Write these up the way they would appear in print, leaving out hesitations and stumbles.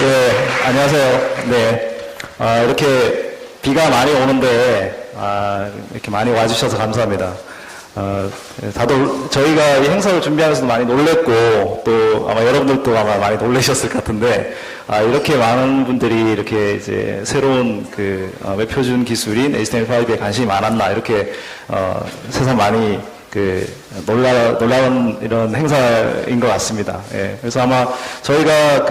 네, 안녕하세요. 네, 이렇게 비가 많이 오는데, 이렇게 많이 와주셔서 감사합니다. 다들 저희가 이 행사를 준비하면서도 많이 놀랬고, 또 아마 여러분들도 아마 많이 놀라셨을 것 같은데, 이렇게 많은 분들이 이렇게 이제 새로운 웹표준 기술인 HTML5에 관심이 많았나, 이렇게, 세상 많이 놀라운 이런 행사인 것 같습니다. 예, 그래서 아마 저희가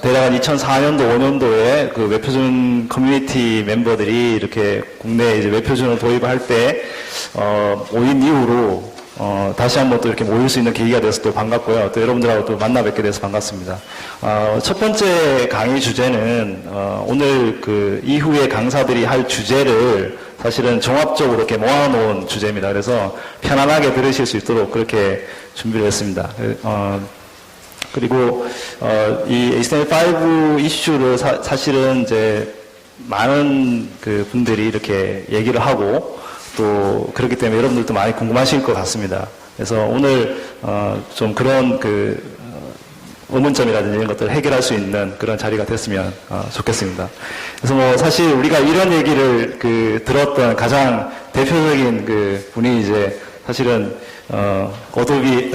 대략 한 2004년도, 5년도에 웹표준 커뮤니티 멤버들이 이렇게 국내에 이제 웹표준을 도입할 때, 모인 이후로, 다시 한번 또 이렇게 모일 수 있는 계기가 돼서 또 반갑고요. 또 여러분들하고 또 만나 뵙게 돼서 반갑습니다. 첫 번째 강의 주제는, 오늘 이후에 강사들이 할 주제를 사실은 종합적으로 이렇게 모아놓은 주제입니다. 그래서 편안하게 들으실 수 있도록 그렇게 준비를 했습니다. 그리고 이 HTML5 이슈를 사실은 이제 많은 분들이 이렇게 얘기를 하고 또 그렇기 때문에 여러분들도 많이 궁금하실 것 같습니다. 그래서 오늘 좀 그런 의문점이라든지 이런 것들을 해결할 수 있는 그런 자리가 됐으면 좋겠습니다. 그래서 뭐 사실 우리가 이런 얘기를 들었던 가장 대표적인 분이 이제 사실은 어도비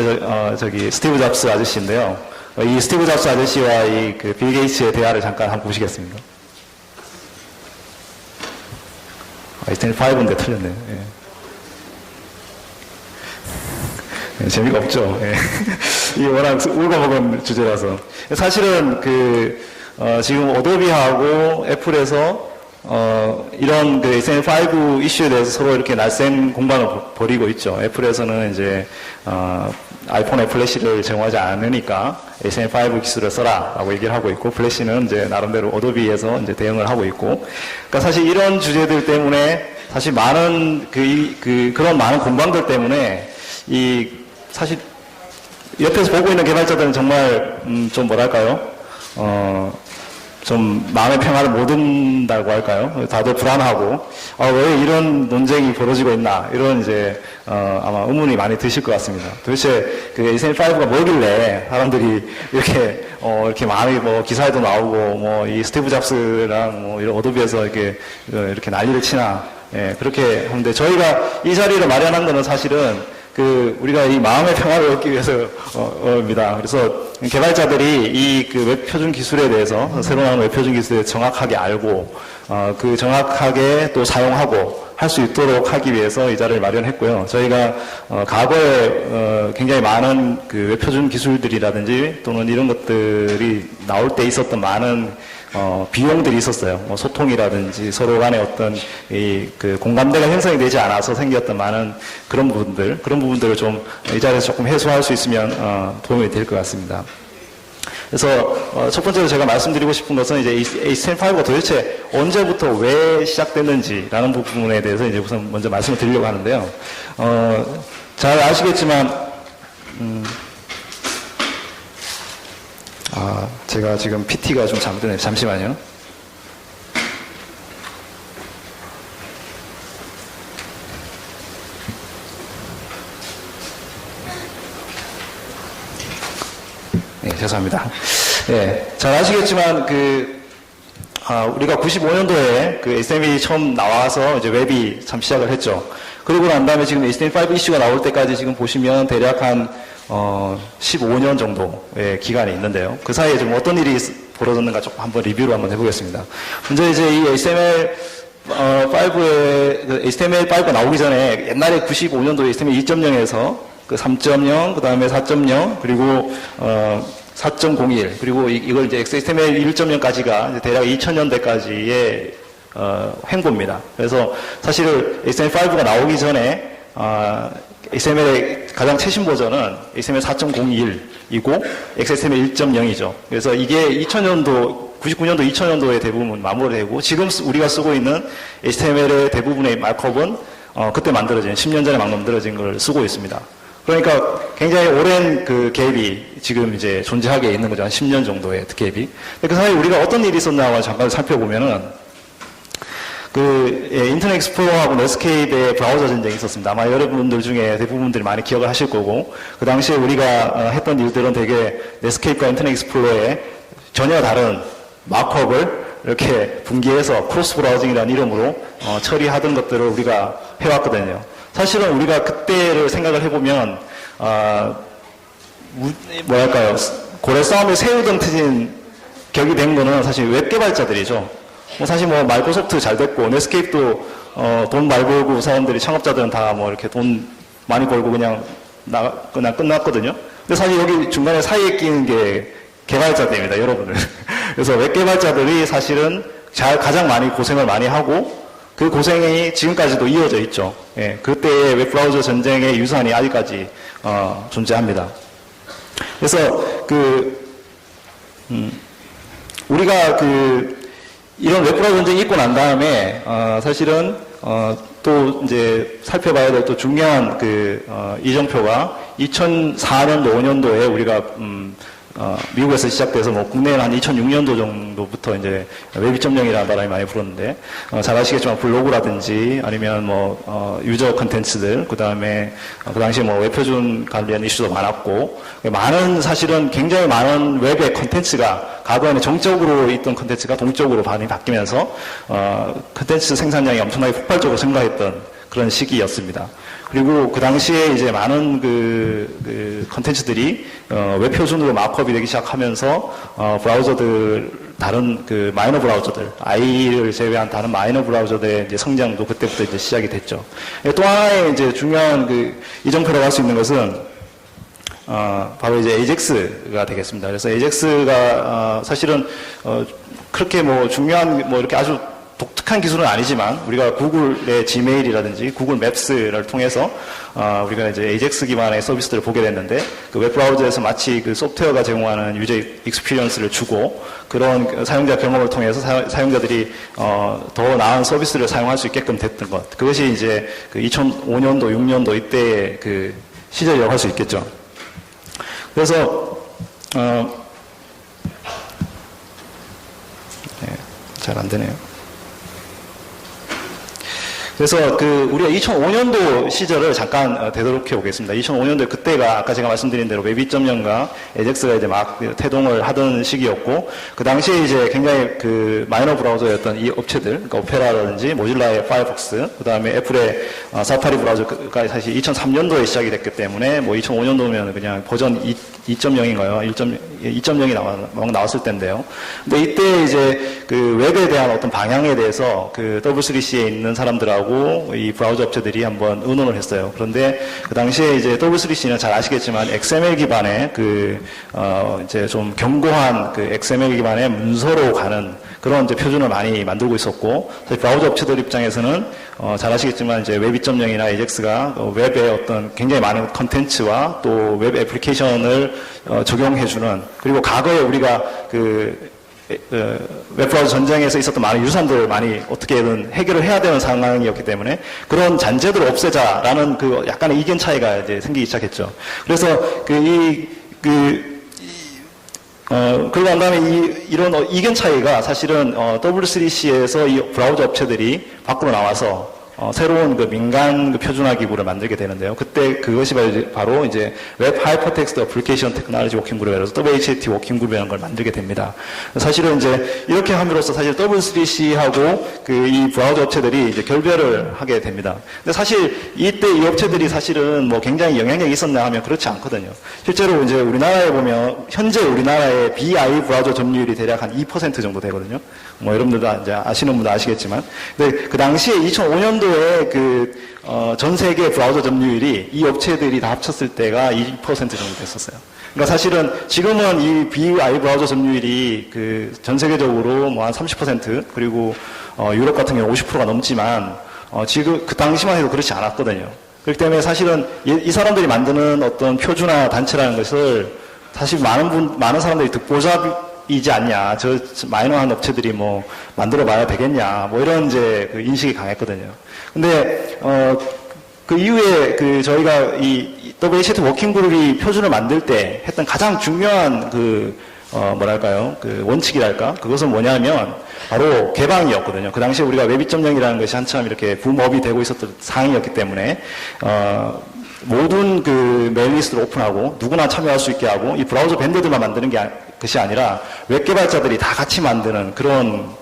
스티브 잡스 아저씨인데요. 이 스티브 잡스 아저씨와 이 빌 게이츠의 대화를 잠깐 한번 보시겠습니다. HTML5인데 틀렸네요. 예. 재미가 없죠. 예. 이게 워낙 울고먹은 주제라서. 사실은 지금 어도비하고 애플에서 이런 HTML5 이슈에 대해서 서로 이렇게 날쌘 공방을 벌이고 있죠. 애플에서는 이제 아이폰에 플래시를 제공하지 않으니까 HTML5 기술을 써라 라고 얘기를 하고 있고, 플래시는 이제 나름대로 어도비에서 이제 대응을 하고 있고, 그러니까 사실 이런 주제들 때문에 사실 많은 그런 많은 공방들 때문에 사실 옆에서 보고 있는 개발자들은 정말 좀 뭐랄까요, 좀 마음의 평화를 못 얻는다고 할까요? 다들 불안하고, 왜 이런 논쟁이 벌어지고 있나, 이런 이제 아마 의문이 많이 드실 것 같습니다. 도대체 HTML5가 뭐길래 사람들이 이렇게 많이 기사에도 나오고 이 스티브 잡스랑 이런 어도비에서 이렇게 난리를 치나, 예, 그렇게 하는데, 저희가 이 자리를 마련한 거는 사실은 우리가 이 마음의 평화를 얻기 위해서입니다. 그래서 개발자들이 이 웹표준 기술에 대해서, 새로 나온 웹표준 기술에 대해서 정확하게 알고, 정확하게 또 사용하고 할 수 있도록 하기 위해서 이 자리를 마련했고요. 저희가, 과거에, 굉장히 많은 웹표준 기술들이라든지 또는 이런 것들이 나올 때 있었던 많은 비용들이 있었어요. 소통이라든지 서로 간에 어떤 공감대가 형성이 되지 않아서 생겼던 많은 그런 부분들을 좀 이 자리에서 조금 해소할 수 있으면 도움이 될 것 같습니다. 그래서 첫 번째로 제가 말씀드리고 싶은 것은 이제 HTML5가 도대체 언제부터 왜 시작됐는지라는 부분에 대해서 이제 우선 먼저 말씀을 드리려고 하는데요. 잘 아시겠지만 제가 지금 PT가 좀 잘못되네요. 잠시만요. 네, 죄송합니다. 네, 잘 아시겠지만, 우리가 95년도에 HTML이 처음 나와서 이제 웹이 참 시작을 했죠. 그러고 난 다음에 지금 HTML5 이슈가 나올 때까지 지금 보시면 대략 한 15년 정도의 기간이 있는데요. 그 사이에 좀 어떤 일이 벌어졌는가 조금 한번 리뷰를 한번 해보겠습니다. 먼저 이제 이 HTML5가 나오기 전에 옛날에 95년도에 HTML 2.0에서 3.0, 그 다음에 4.0, 그리고 4.01, 그리고 이걸 이제 XHTML 1.0까지가 대략 2000년대까지의 횡보입니다. 그래서 사실 HTML5가 나오기 전에 XML의 가장 최신 버전은 XML 4.01이고 XML 1.0이죠. 그래서 이게 2000년도, 99년도, 2000년도에 대부분 마무리되고, 지금 우리가 쓰고 있는 HTML의 대부분의 마크업은 그때 만들어진, 10년 전에 막 만들어진 걸 쓰고 있습니다. 그러니까 굉장히 오랜 갭이 지금 이제 존재하게 있는 거죠. 한 10년 정도의 갭이. 그 사이에 우리가 어떤 일이 있었나 잠깐 살펴보면은, 인터넷 익스플로러하고 넷스케이프의 브라우저 전쟁이 있었습니다. 아마 여러분들 중에 대부분들이 많이 기억을 하실 거고, 그 당시에 우리가 했던 일들은 되게 넷스케이프와 인터넷 익스플로러의 전혀 다른 마크업을 이렇게 분기해서 크로스 브라우징이라는 이름으로 처리하던 것들을 우리가 해왔거든요. 사실은 우리가 그때를 생각을 해보면 뭐랄까요, 고래 싸움에 새우등 트진 격이 된 거는 사실 웹 개발자들이죠. 사실 뭐 마이크로소프트 잘 됐고 넷스케이프도 돈 많이 벌고 사람들이 창업자들은 다 뭐 이렇게 돈 많이 벌고 그냥 끝났거든요. 근데 사실 여기 중간에 사이에 끼는 게 개발자들입니다, 여러분들. 그래서 웹 개발자들이 사실은 가장 많이 고생을 많이 하고 그 고생이 지금까지도 이어져 있죠. 예, 그때의 웹브라우저 전쟁의 유산이 아직까지 존재합니다. 그래서 우리가 이런 웹브라우저 전쟁이 있고 난 다음에 사실은 또 이제 살펴봐야 될 또 중요한 이정표가 2004년도, 5년도에 우리가 미국에서 시작돼서 뭐 국내에는 한 2006년도 정도부터 이제 웹 2.0이라는 바람이 많이 불었는데 잘 아시겠지만 블로그라든지 아니면 뭐 유저 컨텐츠들, 그 다음에 그 당시에 뭐 웹 표준 관련 이슈도 많았고, 많은 사실은 굉장히 많은 웹의 컨텐츠가 과거에는 정적으로 있던 컨텐츠가 동적으로 많이 바뀌면서 컨텐츠 생산량이 엄청나게 폭발적으로 증가했던 그런 시기였습니다. 그리고 그 당시에 이제 많은 컨텐츠들이 웹 표준으로 마크업이 되기 시작하면서 브라우저들, 다른 마이너 브라우저들, IE를 제외한 다른 마이너 브라우저들의 이제 성장도 그때부터 이제 시작이 됐죠. 또 하나의 이제 중요한 이정표라고 할 수 있는 것은 바로 이제 AJAX가 되겠습니다. 그래서 AJAX가 사실은 그렇게 뭐 중요한 뭐 이렇게 아주 독특한 기술은 아니지만 우리가 구글의 지메일이라든지 구글 맵스를 통해서 우리가 이제 AJAX 기반의 서비스들을 보게 됐는데 그 웹브라우저에서 마치 그 소프트웨어가 제공하는 유저 익스피리언스를 주고 그런 사용자 경험을 통해서 사용자들이 더 나은 서비스를 사용할 수 있게끔 됐던 것, 그것이 이제 2005년도, 6년도 이때의 시절이라고 할 수 있겠죠. 그래서 잘 안 되네요. 그래서 우리가 2005년도 시절을 잠깐 되돌이켜 보겠습니다. 2005년도 그때가 아까 제가 말씀드린 대로 웹 2.0과 AJAX가 이제 막 태동을 하던 시기였고, 그 당시에 이제 굉장히 마이너 브라우저였던 이 업체들, 그러니까 오페라라든지 모질라의 파이어폭스, 그 다음에 애플의 사파리 브라우저가 사실 2003년도에 시작이 됐기 때문에 뭐 2005년도면 그냥 버전 2.0인가요? 2.0이 나왔을 때인데요. 근데 이때 이제 웹에 대한 어떤 방향에 대해서 W3C에 있는 사람들하고 이 브라우저 업체들이 한번 의논을 했어요. 그런데 그 당시에 이제 W3C는 잘 아시겠지만 XML 기반의 이제 좀 견고한 XML 기반의 문서로 가는 그런 이제 표준을 많이 만들고 있었고, 브라우저 업체들 입장에서는 잘 아시겠지만 이제 웹 2.0이나 AJAX가 웹의 어떤 굉장히 많은 컨텐츠와 또 웹 애플리케이션을 적용해주는, 그리고 과거에 우리가 웹브라우저 전쟁에서 있었던 많은 유산들을 많이 어떻게든 해결을 해야 되는 상황이었기 때문에 그런 잔재들을 없애자라는 약간의 이견 차이가 이제 생기기 시작했죠. 그래서 그러고 난 다음에 이런 이견 차이가 사실은 W3C에서 이 브라우저 업체들이 밖으로 나와서 새로운 민간 표준화 기구를 만들게 되는데요. 그때 그것이 바로 이제 웹 하이퍼텍스트 어플리케이션 테크놀로지 워킹 그룹이라서 WHAT 워킹 그룹이라는 걸 만들게 됩니다. 사실은 이제 이렇게 함으로써 사실 W3C하고 이 브라우저 업체들이 이제 결별을 하게 됩니다. 근데 사실 이때 이 업체들이 사실은 뭐 굉장히 영향력이 있었나 하면 그렇지 않거든요. 실제로 이제 우리나라에 보면 현재 우리나라의 BI 브라우저 점유율이 대략 한 2% 정도 되거든요. 뭐 여러분들도 이제 아시는 분도 아시겠지만, 근데 그 당시에 2005년도에 전 세계 브라우저 점유율이 이 업체들이 다 합쳤을 때가 2% 정도 됐었어요. 그러니까 사실은 지금은 이 BI 브라우저 점유율이 전 세계적으로 뭐 한 30% 그리고 유럽 같은 경우 50%가 넘지만 지금 그 당시만 해도 그렇지 않았거든요. 그렇기 때문에 사실은 이 사람들이 만드는 어떤 표준화 단체라는 것을 사실 많은 사람들이 듣보잡이지 않냐, 저 마이너한 업체들이 뭐 만들어 봐야 되겠냐, 뭐 이런 이제 인식이 강했거든요. 근데 그 이후에 저희가 이 WHAT 워킹 그룹이 표준을 만들 때 했던 가장 중요한 뭐랄까요, 원칙이랄까, 그것은 뭐냐면 바로 개방이었거든요. 그 당시에 우리가 웹 2.0이라는 것이 한참 이렇게 붐업이 되고 있었던 상황이었기 때문에 모든 메일 리스트를 오픈하고 누구나 참여할 수 있게 하고 이 브라우저 벤더들만 만드는 것이 아니라 웹 개발자들이 다 같이 만드는 그런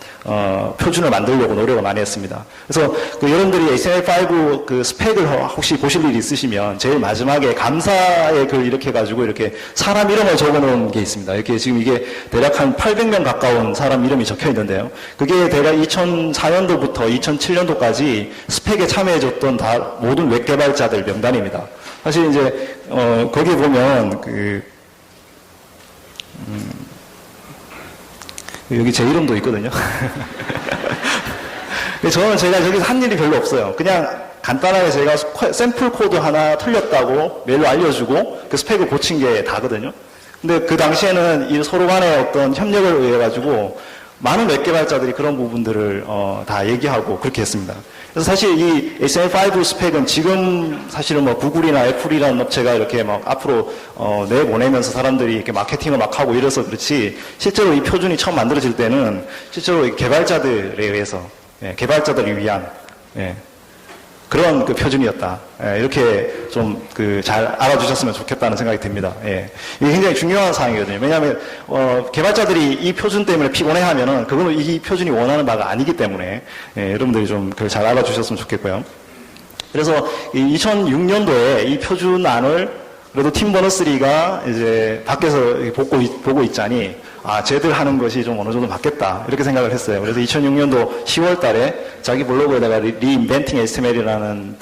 표준을 만들려고 노력을 많이 했습니다. 그래서 여러분들이 HTML5 스펙을 혹시 보실 일이 있으시면 제일 마지막에 감사의 글 이렇게 해가지고 이렇게 사람 이름을 적어놓은 게 있습니다. 이렇게 지금 이게 대략 한 800명 가까운 사람 이름이 적혀 있는데요. 그게 대략 2004년도부터 2007년도까지 스펙에 참여해줬던 모든 웹 개발자들 명단입니다. 사실 이제 거기 보면 여기 제 이름도 있거든요. 저는 제가 저기서 한 일이 별로 없어요. 그냥 간단하게 제가 샘플 코드 하나 틀렸다고 메일로 알려주고 그 스펙을 고친 게 다거든요. 근데 그 당시에는 이 서로 간의 어떤 협력을 의해 가지고 많은 웹 개발자들이 그런 부분들을 다 얘기하고 그렇게 했습니다. 그래서 사실 이 HTML5 스펙은 지금 사실은 뭐 구글이나 애플이라는 업체가 이렇게 막 앞으로 내보내면서 사람들이 이렇게 마케팅을 막 하고 이래서 그렇지 실제로 이 표준이 처음 만들어질 때는 실제로 개발자들에 의해서 개발자들을 위한 그런 표준이었다. 이렇게 좀 잘 알아주셨으면 좋겠다는 생각이 듭니다. 이게 굉장히 중요한 사항이거든요. 왜냐하면 개발자들이 이 표준 때문에 피곤해하면은 그거는 이 표준이 원하는 바가 아니기 때문에 여러분들이 좀 그걸 잘 알아주셨으면 좋겠고요. 그래서 2006년도에 이 표준안을 그래도 팀 버너스리가 이제 밖에서 보고 있자니 쟤들 하는 것이 좀 어느 정도 맞겠다 이렇게 생각을 했어요. 그래서 2006년도 10월 달에 자기 블로그에다가 Reinventing HTML이라는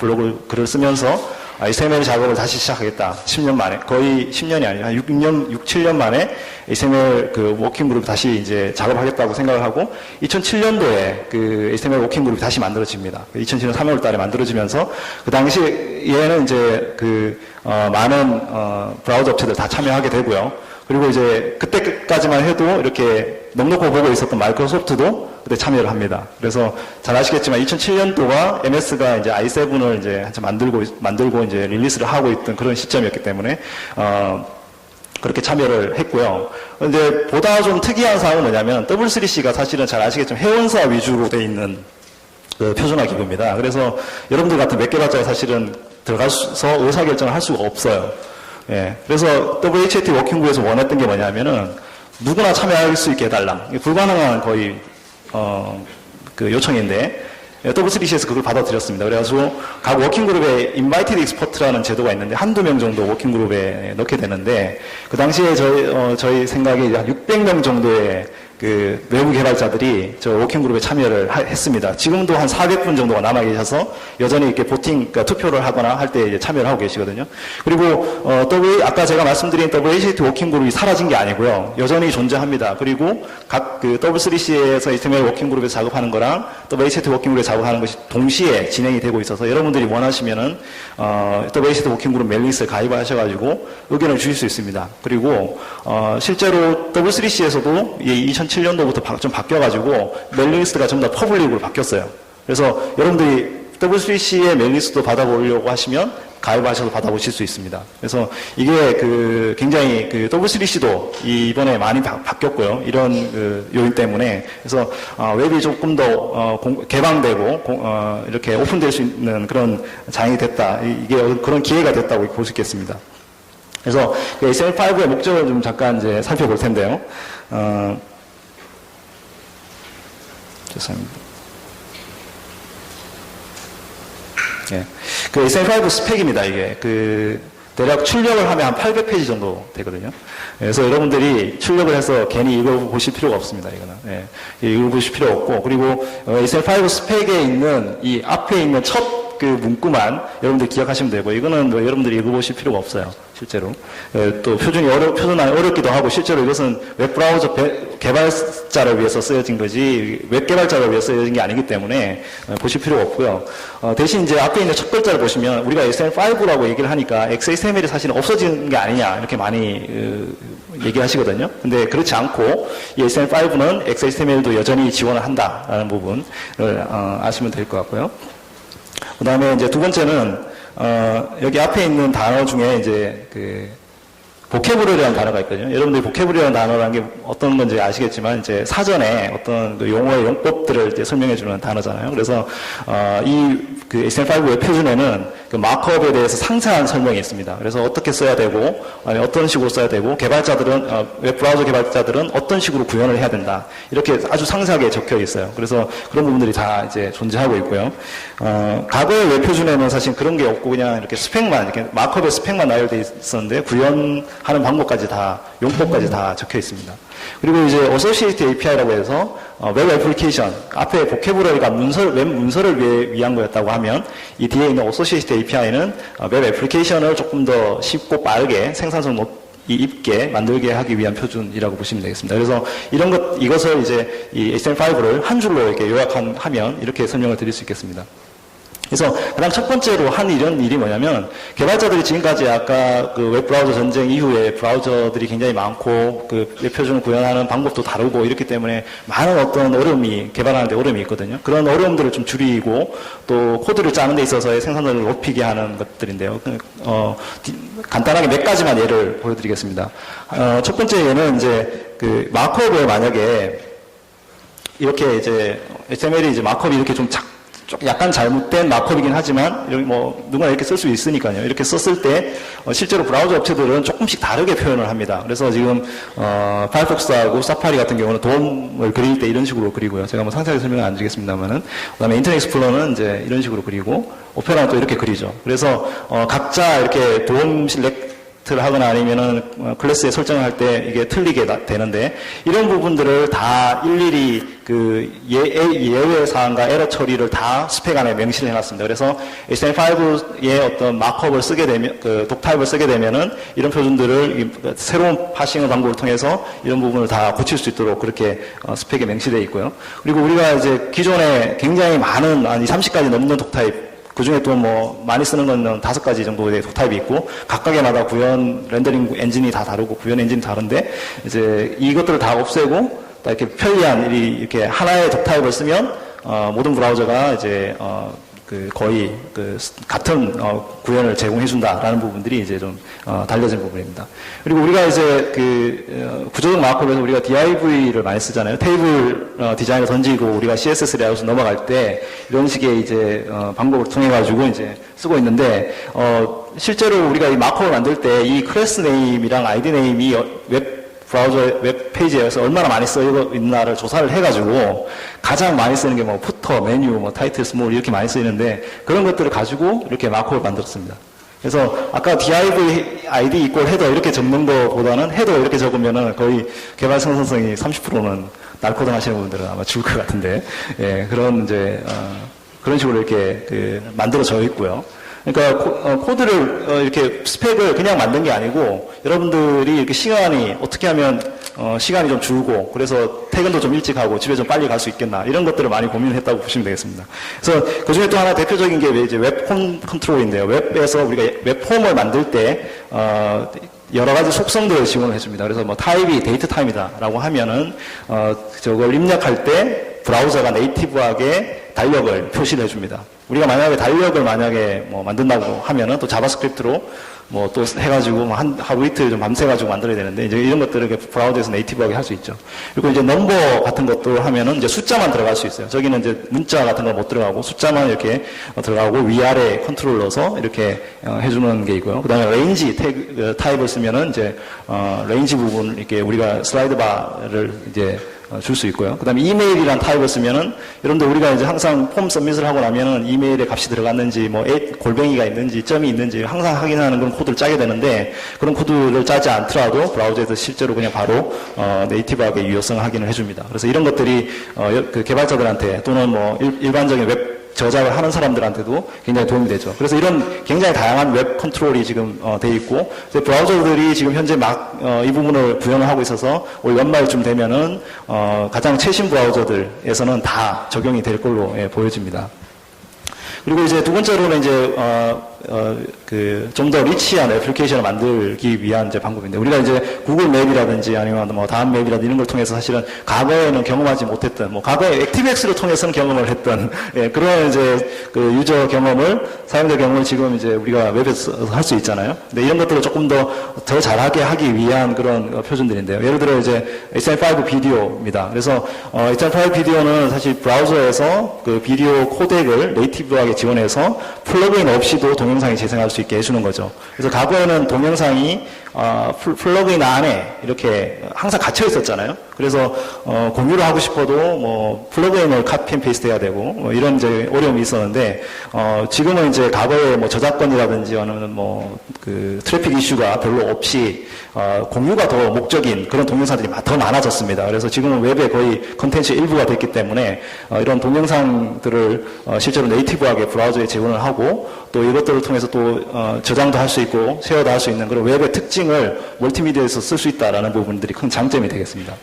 글을 쓰면서 HTML 작업을 다시 시작하겠다. 10년 만에, 거의 10년이 아니라 6, 7년 만에 HTML 워킹 그룹 다시 이제 작업하겠다고 생각을 하고 2007년도에 HTML 워킹 그룹이 다시 만들어집니다. 2007년 3월 달에 만들어지면서 그 당시에는 이제 많은 브라우저 업체들 다 참여하게 되고요. 그리고 이제 그때까지만 해도 이렇게 넉넉히 보고 있었던 마이크로소프트도 그때 참여를 합니다. 그래서 잘 아시겠지만 2007년도가 MS가 이제 i7을 이제 한참 만들고 이제 릴리스를 하고 있던 그런 시점이었기 때문에 그렇게 참여를 했고요. 근데 보다 좀 특이한 사항은 뭐냐면 W3C가 사실은 잘 아시겠지만 회원사 위주로 돼 있는 표준화 기구입니다. 그래서 여러분들 같은 웹 개발자가 사실은 들어가서 의사결정을 할 수가 없어요. 그래서 WHAT 워킹그룹에서 원했던 게 뭐냐면은 누구나 참여할 수 있게 해달라. 불가능한 거의 요청인데 W3C에서 그걸 받아들였습니다. 그래가지고 각 워킹그룹에 Invited Expert라는 제도가 있는데 한두 명 정도 워킹그룹에 넣게 되는데 그 당시에 저희 생각에 한 600명 정도의 외부 개발자들이 저 워킹그룹에 참여를 했습니다. 지금도 한 400분 정도가 남아 계셔서 여전히 이렇게 그러니까 투표를 하거나 할 때 이제 참여를 하고 계시거든요. 그리고 아까 제가 말씀드린 WHAT 워킹그룹이 사라진 게 아니고요. 여전히 존재합니다. 그리고 각 W3C에서 HTML 워킹그룹에서 작업하는 거랑 WHAT 워킹그룹에 작업하는 것이 동시에 진행이 되고 있어서 여러분들이 원하시면은 WHAT 워킹그룹 메일리스트에 가입하셔가지고 의견을 주실 수 있습니다. 그리고 실제로 W3C에서도 2007년도부터 좀 바뀌어가지고 메일리스트가 전부 다 퍼블릭으로 바뀌었어요. 그래서 여러분들이 W3C의 메일리스트도 받아보려고 하시면 가입하셔서 받아보실 수 있습니다. 그래서 이게 굉장히 W3C도 이번에 많이 바뀌었고요. 이런 요인 때문에. 그래서 웹이 조금 더 개방되고 이렇게 오픈될 수 있는 그런 장이 됐다. 이게 그런 기회가 됐다고 볼 수 있겠습니다. 그래서 HTML5의 목적을 좀 잠깐 이제 살펴볼 텐데요. 죄송합니다. HTML5 스펙입니다, 이게. 대략 출력을 하면 한 800페이지 정도 되거든요. 그래서 여러분들이 출력을 해서 괜히 읽어보실 필요가 없습니다, 이거는. 읽어보실 필요 없고, 그리고 HTML5 스펙에 있는 이 앞에 있는 첫 문구만 여러분들 기억하시면 되고, 이거는 여러분들이 읽어보실 필요가 없어요, 실제로. 또 표준안이 어렵기도 하고, 실제로 이것은 웹브라우저 개발자를 위해서 쓰여진 거지, 웹 개발자를 위해서 쓰여진 게 아니기 때문에 보실 필요가 없고요. 대신 이제 앞에 있는 첫 글자를 보시면, 우리가 HTML5라고 얘기를 하니까 XHTML이 사실은 없어지는 게 아니냐, 이렇게 많이 얘기하시거든요. 근데 그렇지 않고, 이 HTML5는 XHTML도 여전히 지원을 한다라는 부분을 아시면 될 것 같고요. 그 다음에 이제 두 번째는, 여기 앞에 있는 단어 중에 이제 보캐브러리라는 단어가 있거든요. 여러분들이 보캐브러리라는 단어라는 게 어떤 건지 아시겠지만, 이제 사전에 어떤 용어의 용법들을 이제 설명해 주는 단어잖아요. 그래서, HTML5 웹 표준에는 그 마크업에 대해서 상세한 설명이 있습니다. 그래서 어떻게 써야 되고, 아니 어떤 식으로 써야 되고, 개발자들은, 웹 브라우저 개발자들은 어떤 식으로 구현을 해야 된다. 이렇게 아주 상세하게 적혀 있어요. 그래서 그런 부분들이 다 이제 존재하고 있고요. 과거의 웹 표준에는 사실 그런 게 없고 그냥 이렇게 스펙만, 이렇게 마크업의 스펙만 나열되어 있었는데 구현하는 방법까지 다, 용법까지 다 적혀 있습니다. 그리고 이제 Associated API라고 해서 웹 애플리케이션, 앞에 보캐브러리가 웹 문서를 위한 거였다고 하면 이 뒤에 있는 Associated API는 웹 애플리케이션을 조금 더 쉽고 빠르게 생산성 있게 만들게 하기 위한 표준이라고 보시면 되겠습니다. 그래서 이것을 이제 이 HTML5를 한 줄로 이렇게 요약하면 이렇게 설명을 드릴 수 있겠습니다. 그래서 가장 첫 번째로 한 이런 일이 뭐냐면 개발자들이 지금까지 아까 그 웹브라우저 전쟁 이후에 브라우저들이 굉장히 많고 그 웹표준을 구현하는 방법도 다르고 이렇기 때문에 많은 어떤 어려움이 개발하는 데 어려움이 있거든요. 그런 어려움들을 좀 줄이고 또 코드를 짜는 데 있어서의 생산성을 높이게 하는 것들인데요. 간단하게 몇 가지만 예를 보여드리겠습니다. 첫 번째 예는 이제 그 마크업을 만약에 이렇게 이제 HTML이 이제 마크업이 이렇게 좀 약간 잘못된 마크업이긴 하지만 이렇게 뭐 누구나 이렇게 쓸 수 있으니까요. 이렇게 썼을 때 실제로 브라우저 업체들은 조금씩 다르게 표현을 합니다. 그래서 지금 파이어폭스하고 사파리 같은 경우는 도움을 그릴 때 이런 식으로 그리고요. 제가 뭐 상세하게 설명을 안 드리겠습니다만은 그다음에 인터넷 익스플로러는 이제 이런 식으로 그리고 오페라는 또 이렇게 그리죠. 그래서 각자 이렇게 도움 를 하거나 아니면은 클래스에 설정할 때 이게 틀리게 되는데 이런 부분들을 다 일일이 그 예외 사항과 에러 처리를 다 스펙 안에 명시를 해놨습니다. 그래서 HTML5의 어떤 마크업을 쓰게 되면 그 독타입을 쓰게 되면은 이런 표준들을 새로운 파싱 방법을 통해서 이런 부분을 다 고칠 수 있도록 그렇게 스펙에 명시되어 있고요. 그리고 우리가 이제 기존에 굉장히 많은 한 30가지 넘는 독타입 그 중에 또 뭐 많이 쓰는 건 5가지 정도의 독타입이 있고 각각에마다 구현 렌더링 엔진이 다 다르고 구현 엔진이 다른데 이제 이것들을 다 없애고 이렇게 편리한 이렇게 하나의 독타입을 쓰면 모든 브라우저가 이제 거의 같은 구현을 제공해준다라는 부분들이 이제 좀 달려진 부분입니다. 그리고 우리가 이제 구조적 마크업에서 우리가 DIV를 많이 쓰잖아요. 테이블 디자인을 던지고 우리가 CSS 레이아웃을 넘어갈 때 이런 식의 이제 방법을 통해 가지고 이제 쓰고 있는데 실제로 우리가 이 마크업을 만들 때 이 클래스 네임이랑 아이디 네임이 브라우저 웹 페이지에서 얼마나 많이 쓰이고 있나를 조사를 해가지고 가장 많이 쓰는 게 뭐 푸터, 메뉴, 뭐 타이틀, 스몰 이렇게 많이 쓰이는데 그런 것들을 가지고 이렇게 마크업을 만들었습니다. 그래서 아까 div id 이꼴 헤더 이렇게 적는 것보다는 헤더 이렇게 적으면은 거의 개발 생산성이 30%는 날코딩 하시는 분들은 아마 줄 것 같은데 예, 그런 이제 그런 식으로 이렇게 만들어져 있고요. 그러니까 코드를 이렇게 스펙을 그냥 만든 게 아니고 여러분들이 이렇게 시간이 어떻게 하면 시간이 좀 줄고 그래서 퇴근도 좀 일찍 하고 집에 좀 빨리 갈 수 있겠나 이런 것들을 많이 고민을 했다고 보시면 되겠습니다. 그래서 그 중에 또 하나 대표적인 게 이제 웹폼 컨트롤인데요. 웹에서 우리가 웹폼을 만들 때 여러 가지 속성들을 지원을 해줍니다. 그래서 뭐 타입이 데이트 타임이다라고 하면은 저걸 입력할 때 브라우저가 네이티브하게 달력을 표시를 해줍니다. 우리가 만약에 달력을 뭐 만든다고 하면은 또 자바스크립트로 뭐 또 해가지고 뭐 하루 이틀 좀 밤새가지고 만들어야 되는데 이제 이런 것들을 브라우저에서 네이티브하게 할 수 있죠. 그리고 이제 넘버 같은 것도 하면은 이제 숫자만 들어갈 수 있어요. 저기는 이제 문자 같은 거 못 들어가고 숫자만 이렇게 들어가고 위아래 컨트롤 넣어서 이렇게 해주는 게 있고요. 그 다음에 레인지 타입을 쓰면은 이제 레인지 부분 이렇게 우리가 슬라이드 바를 이제 줄 수 있고요. 그 다음에 이메일이란 타입을 쓰면은, 여러분들 우리가 이제 항상 폼 서밋을 하고 나면은 이메일에 값이 들어갔는지, 뭐, 골뱅이가 있는지, 점이 있는지 항상 확인하는 그런 코드를 짜게 되는데, 그런 코드를 짜지 않더라도 브라우저에서 실제로 그냥 바로, 네이티브하게 유효성 확인을 해줍니다. 그래서 이런 것들이, 그 개발자들한테 또는 뭐, 일반적인 웹 저작을 하는 사람들한테도 굉장히 도움이 되죠. 그래서 이런 굉장히 다양한 웹 컨트롤이 지금 돼 있고 브라우저들이 지금 현재 이 부분을 구현을 하고 있어서 올 연말쯤 되면은 가장 최신 브라우저들에서는 다 적용이 될 걸로 보여집니다. 그리고 이제 두 번째로는 이제 좀 더 리치한 애플리케이션을 만들기 위한 이제 방법인데, 우리가 이제 구글 맵이라든지 아니면 뭐 다음 맵이라든지 이런 걸 통해서 사실은 과거에는 경험하지 못했던, 뭐 과거에 액티브엑스를 통해서는 경험을 했던, 예, 그런 이제 그 유저 경험을, 사용자 경험을 지금 이제 우리가 웹에서 할 수 있잖아요. 근데 이런 것들을 조금 더 잘하게 하기 위한 그런 표준들인데요. 예를 들어 이제 HTML5 비디오입니다. 그래서 HTML5 비디오는 사실 브라우저에서 그 비디오 코덱을 네이티브하게 지원해서 플러그인 없이도 동영상이 재생할 수 있게 해주는 거죠. 그래서 과거에는 동영상이 플러그인 안에 이렇게 항상 갇혀 있었잖아요. 그래서 공유를 하고 싶어도 뭐 플러그인을 카피 앤 페이스트 해야 되고 뭐 이런 이제 어려움이 있었는데 지금은 이제 과거에 뭐 저작권이라든지 아니면 뭐 그 트래픽 이슈가 별로 없이 공유가 더 목적인 그런 동영상들이 더 많아졌습니다. 그래서 지금은 웹의 거의 컨텐츠 일부가 됐기 때문에 이런 동영상들을 실제로 네이티브하게 브라우저에 제공을 하고 또 이것들을 통해서 또 저장도 할 수 있고 쉐어도 할 수 있는 그런 웹의 특징을 멀티미디어에서 쓸 수 있다라는 부분들이 큰 장점이 되겠습니다.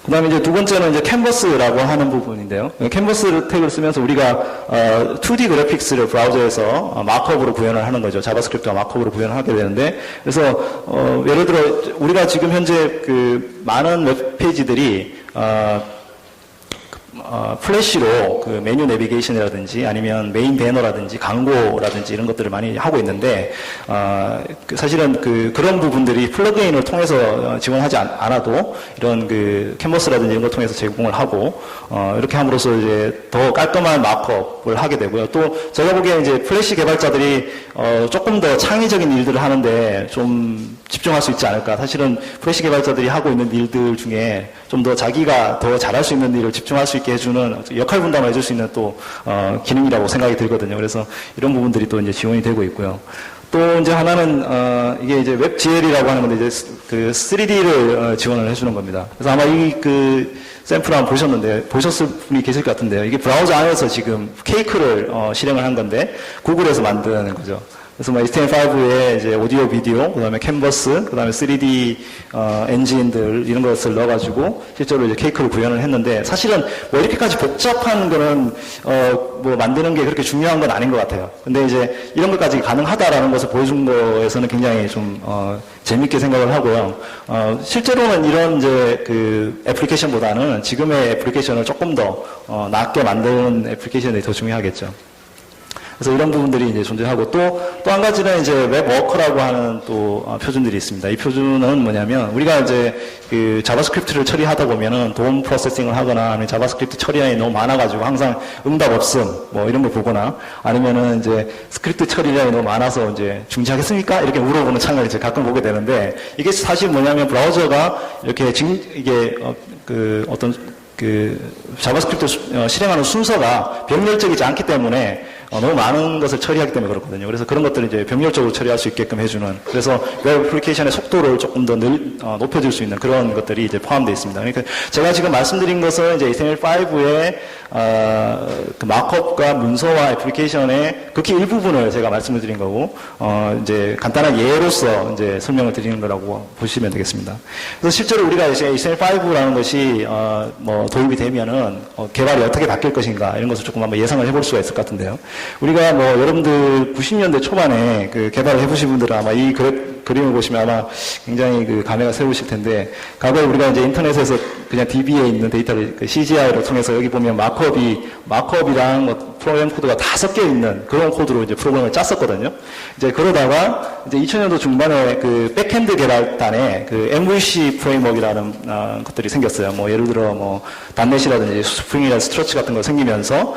그 다음에 이제 두 번째는 이제 캔버스라고 하는 부분인데요. 캔버스 태그를 쓰면서 우리가 2D 그래픽스를 브라우저에서 마크업으로 구현을 하는 거죠. 자바스크립트와 마크업으로 구현을 하게 되는데, 그래서 예를 들어 우리가 지금 현재 그 많은 웹페이지들이 플래시로 그 메뉴 내비게이션이라든지 아니면 메인 배너라든지 광고라든지 이런 것들을 많이 하고 있는데, 사실은 그런 부분들이 플러그인을 통해서 지원하지 않아도 이런 그 캔버스라든지 이런 걸 통해서 제공을 하고, 이렇게 함으로써 이제 더 깔끔한 마크업을 하게 되고요. 또 제가 보기에 이제 플래시 개발자들이 조금 더 창의적인 일들을 하는데 좀 집중할 수 있지 않을까. 사실은 플래시 개발자들이 하고 있는 일들 중에 좀 더 자기가 더 잘할 수 있는 일을 집중할 수 있게 해주는 역할 분담을 해줄 수 있는 또 기능이라고 생각이 들거든요. 그래서 이런 부분들이 또 이제 지원이 되고 있고요. 또 이제 하나는 이게 이제 웹GL이라고 하는 건데 이제 그 3D를 지원을 해주는 겁니다. 그래서 아마 이 그 샘플 한번 보셨을 분이 계실 것 같은데요. 이게 브라우저 안에서 지금 케이크를 실행을 한 건데 구글에서 만드는 거죠. 그래서 뭐 HTML5에 이제 오디오, 비디오, 그 다음에 캔버스, 그 다음에 3D 엔진들 이런 것을 넣어가지고 실제로 이제 케이크를 구현을 했는데, 사실은 뭐 이렇게까지 복잡한 거는 뭐 만드는 게 그렇게 중요한 건 아닌 것 같아요. 근데 이제 이런 것까지 가능하다라는 것을 보여준 거에서는 굉장히 좀 재밌게 생각을 하고요. 실제로는 이런 이제 그 애플리케이션보다는 지금의 애플리케이션을 조금 더 낫게 만드는 애플리케이션이 더 중요하겠죠. 그래서 이런 부분들이 이제 존재하고, 또 한 가지는 이제 웹워커라고 하는 또 표준들이 있습니다. 이 표준은 뭐냐면, 우리가 이제 그 자바스크립트를 처리하다 보면은 도움 프로세싱을 하거나 아니면 자바스크립트 처리량이 너무 많아가지고 항상 응답 없음 뭐 이런 걸 보거나, 아니면은 이제 스크립트 처리량이 너무 많아서 이제 중지하겠습니까? 이렇게 물어보는 창을 이제 가끔 보게 되는데, 이게 사실 뭐냐면 브라우저가 이렇게 이게 자바스크립트 실행하는 순서가 병렬적이지 않기 때문에 너무 많은 것을 처리하기 때문에 그렇거든요. 그래서 그런 것들을 이제 병렬적으로 처리할 수 있게끔 해주는, 그래서 웹 애플리케이션의 속도를 조금 더 높여줄 수 있는 그런 것들이 이제 포함되어 있습니다. 그러니까 제가 지금 말씀드린 것은 이제 HTML5의 그 마크업과 문서화 애플리케이션의 극히 일부분을 제가 말씀을 드린 거고, 이제 간단한 예로서 이제 설명을 드리는 거라고 보시면 되겠습니다. 그래서 실제로 우리가 이제 HTML5라는 것이 뭐 도입이 되면은 개발이 어떻게 바뀔 것인가 이런 것을 조금 한번 예상을 해볼 수가 있을 것 같은데요. 우리가 뭐 여러분들 90년대 초반에 그 개발을 해보신 분들은 아마 이 그림을 보시면 아마 굉장히 그 감회가 새로우실 텐데, 과거에 우리가 이제 인터넷에서 그냥 DB에 있는 데이터를 그 CGI로 통해서 여기 보면 마크업이랑 뭐 프로그램 코드가 다 섞여 있는 그런 코드로 이제 프로그램을 짰었거든요. 이제 그러다가 이제 2000년도 중반에 그 백핸드 개발단에 그 MVC 프레임워크라는 것들이 생겼어요. 뭐 예를 들어 뭐 단넷이라든지 스프링이나 스트러치 같은 거 생기면서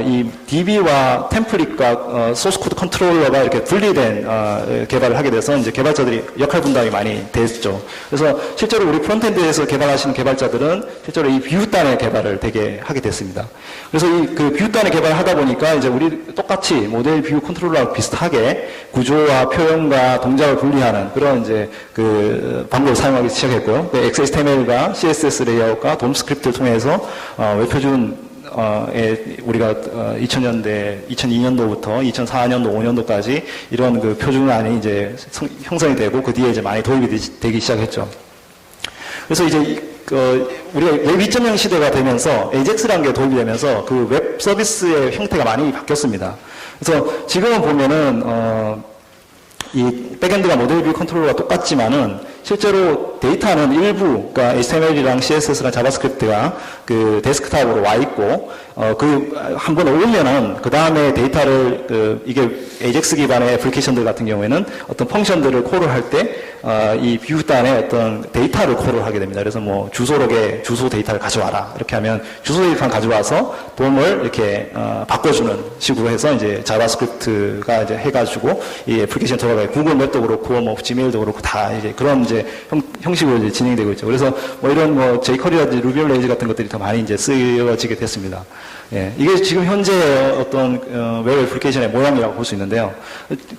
이 DB와 템플릿과 소스 코드 컨트롤러가 이렇게 분리된 개발을 하게 돼서 이제 개발자들이 역할 분담이 많이 됐죠. 그래서 실제로 우리 프론트엔드에서 개발하시는 개발자들은 실제로 이 뷰단의 개발을 되게 하게 됐습니다. 그래서 이 그 뷰단의 개발을 하다 보니까 이제 우리 똑같이 모델 뷰 컨트롤러랑 비슷하게 구조와 표현과 동작을 분리하는 그런 이제 그 방법을 사용하기 시작했고요. XHTML과 CSS 레이아웃과 돔 스크립트를 통해서 웹표준 우리가 2002년도부터 2004년도, 5년도까지 이런 그 표준안이 이제 형성이 되고 그 뒤에 이제 많이 도입이 되기 시작했죠. 그래서 이제 우리가 웹 2.0 시대가 되면서 AJAX라는 게 도입이 되면서 그 웹 서비스의 형태가 많이 바뀌었습니다. 그래서 지금은 보면은 이 백엔드가 모델 뷰 컨트롤러가 똑같지만은 실제로 데이터는 일부, 그러니까 HTML이랑 CSS랑 자바스크립트가 그 데스크탑으로 와 있고, 그 한번 오면은 그 다음에 데이터를 이게 AJAX 기반의 애플리케이션들 같은 경우에는 어떤 펑션들을 콜을 할 때, 이 뷰 단에 어떤 데이터를 콜을 하게 됩니다. 그래서 뭐 주소록에 주소 데이터를 가져와라. 이렇게 하면 주소 데이터를 가져와서 돔을 이렇게, 바꿔주는 식으로 해서 이제 자바스크립트가 이제 해가지고 이 애플리케이션 돌아가요. 구글 맵도 그렇고, 뭐 지메일도 그렇고 다 이제 그런 이제 형식으로 이제 진행되고 있죠. 그래서 뭐 이런 뭐 jQuery라든지 루비 온 레이즈 같은 것들이 더 많이 이제 쓰여지게 됐습니다. 예, 이게 지금 현재 어떤 웹 애플리케이션의 모양이라고 볼 수 있는데요.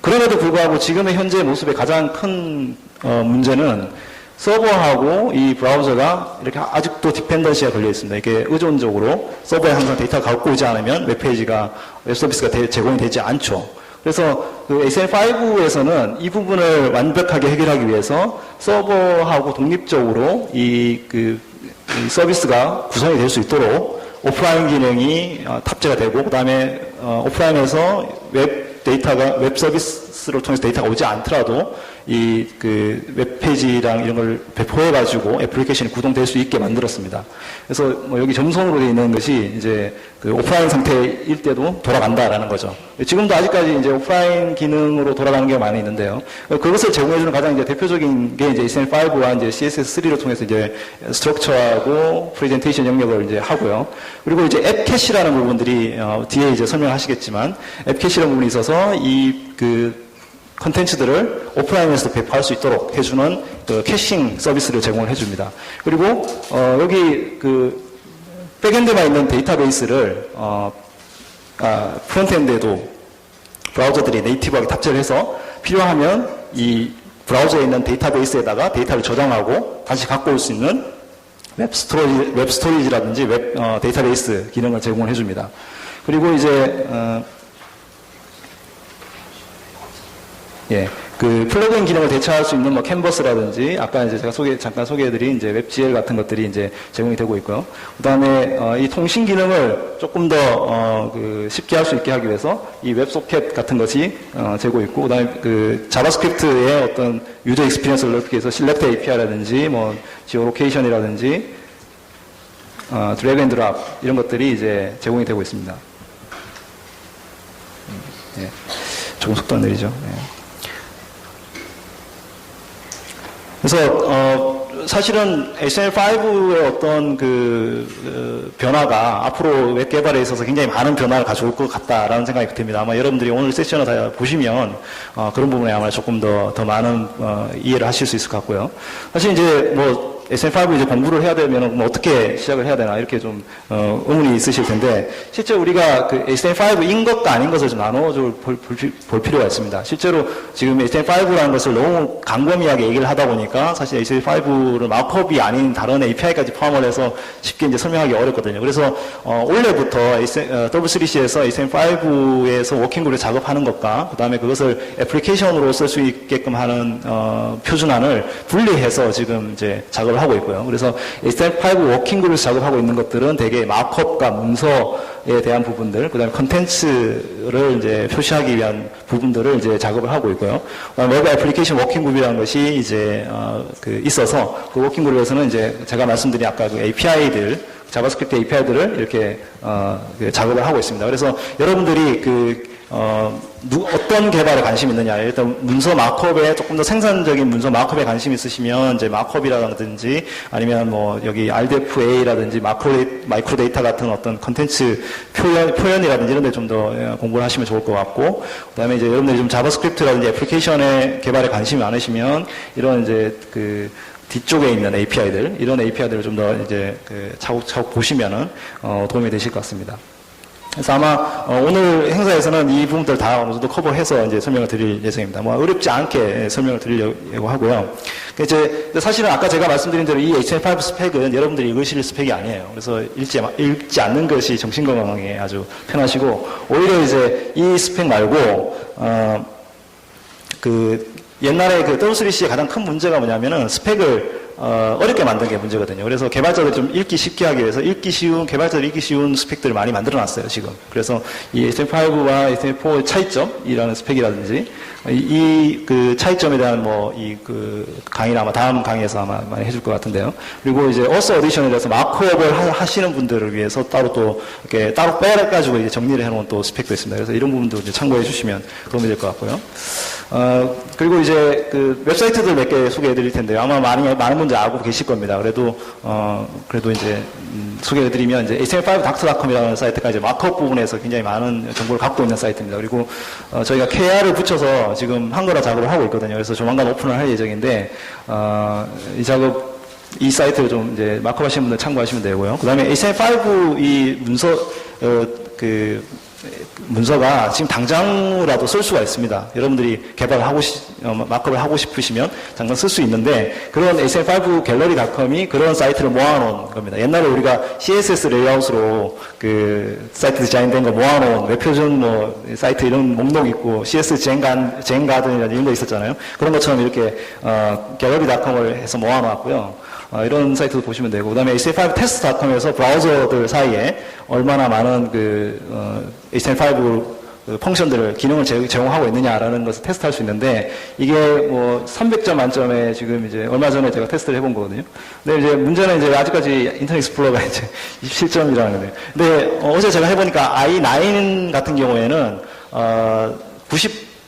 그럼에도 불구하고 지금의 현재 모습의 가장 큰 문제는 서버하고 이 브라우저가 이렇게 아직도 디펜던시가 걸려 있습니다. 이게 의존적으로 서버에 항상 데이터가 갖고 오지 않으면 웹페이지가 웹서비스가 제공이 되지 않죠. 그래서 그 HTML5에서는 이 부분을 완벽하게 해결하기 위해서 서버하고 독립적으로 이 서비스가 구성이 될 수 있도록 오프라인 기능이 탑재가 되고, 그 다음에 오프라인에서 웹 데이터가 웹 서비스를 통해서 데이터가 오지 않더라도 이 웹페이지랑 이런 걸 배포해가지고 애플리케이션이 구동될 수 있게 만들었습니다. 그래서 뭐 여기 점선으로 되어 있는 것이 이제 오프라인 상태일 때도 돌아간다라는 거죠. 지금도 아직까지 이제 오프라인 기능으로 돌아가는 게 많이 있는데요. 그것을 제공해주는 가장 이제 대표적인 게 이제 HTML5와 이제 CSS3를 통해서 이제 스트럭처하고 프레젠테이션 영역을 이제 하고요. 그리고 이제 앱 캐시라는 부분들이 뒤에 이제 설명하시겠지만 앱 캐시라는 부분이 있어서 이 컨텐츠들을 오프라인에서도 배포할 수 있도록 해주는 캐싱 서비스를 제공을 해줍니다. 그리고 여기 백엔드만 있는 데이터베이스를 프론트엔드에도 브라우저들이 네이티브하게 탑재를 해서 필요하면 이 브라우저에 있는 데이터베이스에다가 데이터를 저장하고 다시 갖고 올 수 있는 웹 스토리지라든지 웹 데이터베이스 기능을 제공을 해줍니다. 그리고 이제 플러그인 기능을 대체할 수 있는 뭐 캔버스라든지 아까 이제 제가 잠깐 소개해드린 이제 웹GL 같은 것들이 이제 제공이 되고 있고요. 그 다음에 이 통신 기능을 조금 더 쉽게 할 수 있게 하기 위해서 이 웹소켓 같은 것이 되고 있고, 그 다음에 자바스크립트의 어떤 유저 익스피리언스를 넓히기 위해서 실렉트 API라든지 뭐 지오로케이션이라든지 드래그 앤 드랍 이런 것들이 이제 제공이 되고 있습니다. 조금 속도 안 내리죠. 그래서 사실은 HTML5의 어떤 변화가 앞으로 웹 개발에 있어서 굉장히 많은 변화를 가져올 것 같다라는 생각이 듭니다. 아마 여러분들이 오늘 세션을 다 보시면 그런 부분에 아마 조금 더 많은 이해를 하실 수 있을 것 같고요. 사실 이제 뭐 HTML5 이제 공부를 해야 되면 뭐 어떻게 시작을 해야 되나 이렇게 좀 의문이 있으실 텐데, 실제 우리가 HTML5인 것과 아닌 것을 좀 나눠 볼 필요가 있습니다. 실제로 지금 HTML5라는 것을 너무 광범위하게 얘기를 하다 보니까 사실 HTML5를 마크업이 아닌 다른 API까지 포함을 해서 쉽게 이제 설명하기 어렵거든요. 그래서 올해부터 W3C에서 HTML5에서 워킹그룹을 작업하는 것과 그 다음에 그것을 애플리케이션으로 쓸 수 있게끔 하는 표준안을 분리해서 지금 이제 작업을 하고 있고요. 그래서 HTML5 워킹그룹에서 작업하고 있는 것들은 대개 마크업과 문서에 대한 부분들, 그 다음에 컨텐츠를 이제 표시하기 위한 부분들을 이제 작업을 하고 있고요. 웹 애플리케이션 워킹그룹이라는 것이 이제 있어서 그 워킹그룹에서는 이제 제가 말씀드린 아까 API들, 자바스크립트 API들을 이렇게 작업을 하고 있습니다. 그래서 여러분들이 어떤 개발에 관심이 있느냐. 일단 문서 마크업에 조금 더 생산적인 문서 마크업에 관심 있으시면 이제 마크업이라든지 아니면 뭐 여기 RDFA라든지 마이크로 데이터 같은 어떤 컨텐츠 표현이라든지 이런 데 좀 더 공부를 하시면 좋을 것 같고, 그 다음에 이제 여러분들이 좀 자바스크립트라든지 애플리케이션의 개발에 관심이 많으시면 이런 이제 뒤쪽에 있는 API들, 이런 API들을 좀 더 이제 차곡차곡 보시면은 도움이 되실 것 같습니다. 그래서 아마 오늘 행사에서는 이 부분들 다 어느 정도 커버해서 이제 설명을 드릴 예정입니다. 뭐 어렵지 않게 설명을 드리려고 하고요. 이제 사실은 아까 제가 말씀드린 대로 이 HTML5 스펙은 여러분들이 읽으실 스펙이 아니에요. 그래서 읽지 않는 것이 정신건강에 아주 편하시고, 오히려 이제 이 스펙 말고 옛날에 W3C의 가장 큰 문제가 뭐냐면은 스펙을 어렵게 만든 게 문제거든요. 그래서 개발자들 좀 읽기 쉽게 하기 위해서 개발자들 읽기 쉬운 스펙들을 많이 만들어 놨어요, 지금. 그래서 이 HTML5와 HTML4의 차이점이라는 스펙이라든지, 그 차이점에 대한 강의는 아마 다음 강의에서 아마 많이 해줄 것 같은데요. 그리고 이제 어스 어디션에 대해서 마크업을 하시는 분들을 위해서 따로 또, 이렇게 따로 빼가지고 이제 정리를 해놓은 또 스펙도 있습니다. 그래서 이런 부분도 이제 참고해 주시면 도움이 될 것 같고요. 그리고 이제 그 웹사이트들 몇 개 소개해 드릴 텐데요. 아마 많은 분들 알고 계실 겁니다. 그래도 이제, 소개해 드리면 이제 html5.doctor.com이라는 사이트가 이제 마크업 부분에서 굉장히 많은 정보를 갖고 있는 사이트입니다. 그리고, 저희가 KR을 붙여서 지금 한글화 작업을 하고 있거든요. 그래서 조만간 오픈을 할 예정인데, 이 사이트를 좀 이제 마크업 하시는 분들 참고하시면 되고요. 그 다음에 HTML5 이 문서가 지금 당장이라도 쓸 수가 있습니다. 여러분들이 마크업을 하고 싶으시면 당장 쓸 수 있는데, 그런 html5 갤러리.com이 그런 사이트를 모아놓은 겁니다. 옛날에 우리가 CSS 레이아웃으로 그 사이트 디자인된 거 모아놓은 웹표준 사이트 이런 목록 있고, CS 젠가든이라는 이런 거 있었잖아요. 그런 것처럼 이렇게, 갤러리.com을 해서 모아놓았고요. 이런 사이트도 보시면 되고, 그 다음에 HTML5 테스트.com에서 브라우저들 사이에 얼마나 많은 HTML5 펑션들을, 기능을 제공하고 있느냐라는 것을 테스트할 수 있는데, 이게 300점 만점에 지금 이제 얼마 전에 제가 테스트를 해본 거거든요. 근데 이제 문제는 이제 아직까지 인터넷 익스플로러가 이제 27점이라는 건데, 근데 어제 제가 해보니까 i9 같은 경우에는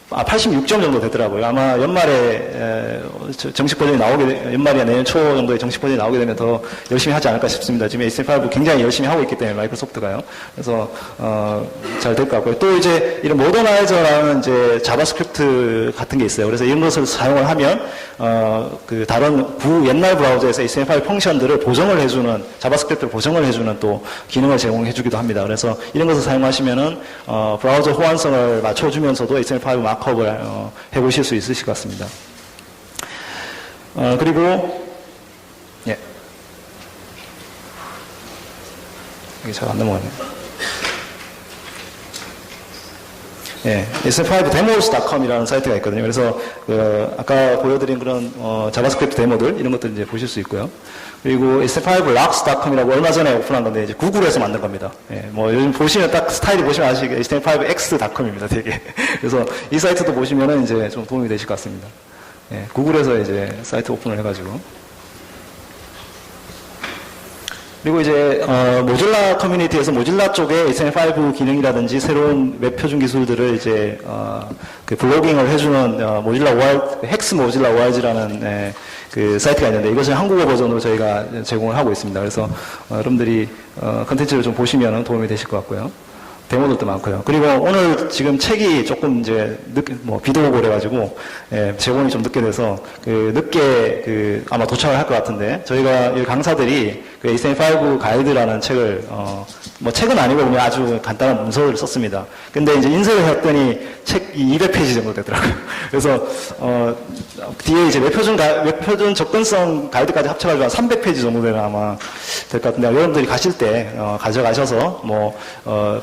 86점 정도 되더라고요. 아마 연말에 정식 버전이 연말이나 내년 초 정도에 정식 버전이 나오게 되면 더 열심히 하지 않을까 싶습니다. 지금 HTML5 굉장히 열심히 하고 있기 때문에, 마이크로소프트가요. 그래서 잘 될 것 같고요. 또 이제 이런 모더나이저라는 이제 자바스크립트 같은 게 있어요. 그래서 이런 것을 사용을 하면 그 다른 옛날 브라우저에서 HTML5 펑션들을 자바스크립트를 보정을 해주는 또 기능을 제공해주기도 합니다. 그래서 이런 것을 사용하시면은 브라우저 호환성을 맞춰주면서도 HTML5 마크업을 해보실 수 있으실 것 같습니다. 그리고 예, 이게 잘 안 넘어가네요. 예, html5demos.com이라는 사이트가 있거든요. 그래서 아까 보여드린 그런 자바스크립트 데모들 이런 것들 이제 보실 수 있고요. 그리고 html5rocks.com이라고 얼마 전에 오픈한 건데 이제 구글에서 만든 겁니다. 예, 요즘 보시면 딱 스타일이 보시면 아시게 html5x.com입니다, 되게. 그래서 이 사이트도 보시면은 이제 좀 도움이 되실 것 같습니다. 예, 구글에서 이제 사이트 오픈을 해가지고. 그리고 이제 모질라 커뮤니티에서 모질라 쪽에 HTML5 기능이라든지 새로운 웹 표준 기술들을 이제 그 블로깅을 해주는 헥스 모질라 ORG라는 그 사이트가 있는데, 이것은 한국어 버전으로 저희가 제공을 하고 있습니다. 그래서 여러분들이 컨텐츠를 좀 보시면 도움이 되실 것 같고요. 데모들도 많고요. 그리고 오늘 지금 책이 조금 이제 비도 오고 그래가지고 제공이 좀 늦게 돼서 늦게 아마 도착을 할 것 같은데, 저희가 이 강사들이 HTML5 가이드라는 책을 책은 아니고 그냥 아주 간단한 문서를 썼습니다. 근데 이제 인쇄를 했더니 책이 200페이지 정도 되더라고요. 그래서 뒤에 이제 웹표준 접근성 가이드까지 합쳐가지고 한 300페이지 정도 되면 아마 될 것 같은데, 여러분들이 가실 때 가져가셔서